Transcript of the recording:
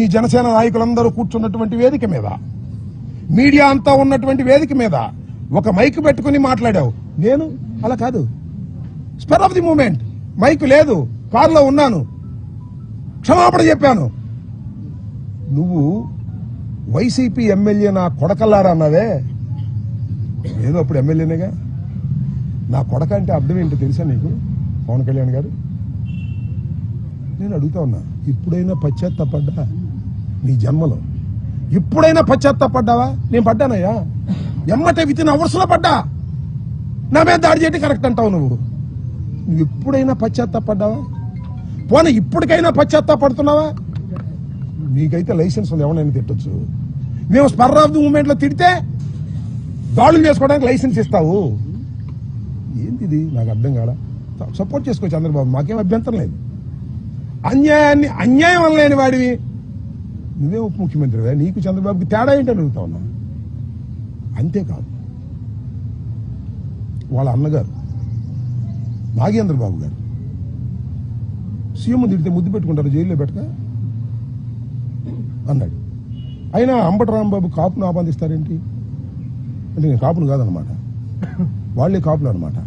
ఈ జనసేన నాయకులందరూ కూర్చున్నటువంటి వేదిక మీద, మీడియా అంతా ఉన్నటువంటి వేదిక మీద ఒక మైక్ పెట్టుకుని మాట్లాడావు. నేను అలా కాదు, స్పెర్ ఆఫ్ ది మూమెంట్, మైక్ లేదు, కారులో ఉన్నాను, క్షమాపణ చెప్పాను. నువ్వు వైసీపీ ఎమ్మెల్యే నా కొడకల్లారా అన్నావే, నేను అప్పుడు ఎమ్మెల్యేనేగా. నా కొడక అంటే అర్థం ఏంటో తెలుసా నీకు పవన్ కళ్యాణ్ గారు? నేను అడుగుతా ఉన్నా, ఇప్పుడైనా పశ్చాత్తాపడ్డా నీ జన్మలో? ఇప్పుడైనా పశ్చాత్తాపడ్డావా? నేను పడ్డానయ్యా, ఎమ్మటే వితిన్ అవర్స్ లో పడ్డా. నా మీద దాడి చేయడం కరెక్ట్ అంటావు నువ్వు ఎప్పుడైనా పశ్చాత్తాపడ్డావా? పోనీ ఇప్పటికైనా పశ్చాత్తాపడుతున్నావా? నీకైతే లైసెన్స్ ఉంది, ఎవరైనా తిట్టొచ్చు. మేము స్పర్ ఆఫ్ ది మూమెంట్ లో తిడితే దాడులు చేసుకోవడానికి లైసెన్స్ ఇస్తావు. ఏంటిది నాకు అర్థం కాదా? సపోర్ట్ చేసుకో చంద్రబాబు, మాకేం అభ్యంతరం లేదు. అన్యాయం అనలేని వాడివి నువ్వే ఉప ముఖ్యమంత్రివే, నీకు చంద్రబాబుకి తేడా ఏంటని అడుగుతా ఉన్నా. అంతేకాదు, వాళ్ళ అన్నగారు నాగేంద్రబాబు గారు సీఎం తిడితే ముద్దు పెట్టుకుంటారు, జైల్లో పెట్టక అన్నాడు. అయినా అంబటి రాంబాబు కాపును ఆపాదిస్తారేంటి అంటే నేను కాపును కాదనమాట, వాళ్ళే కాపులు అనమాట.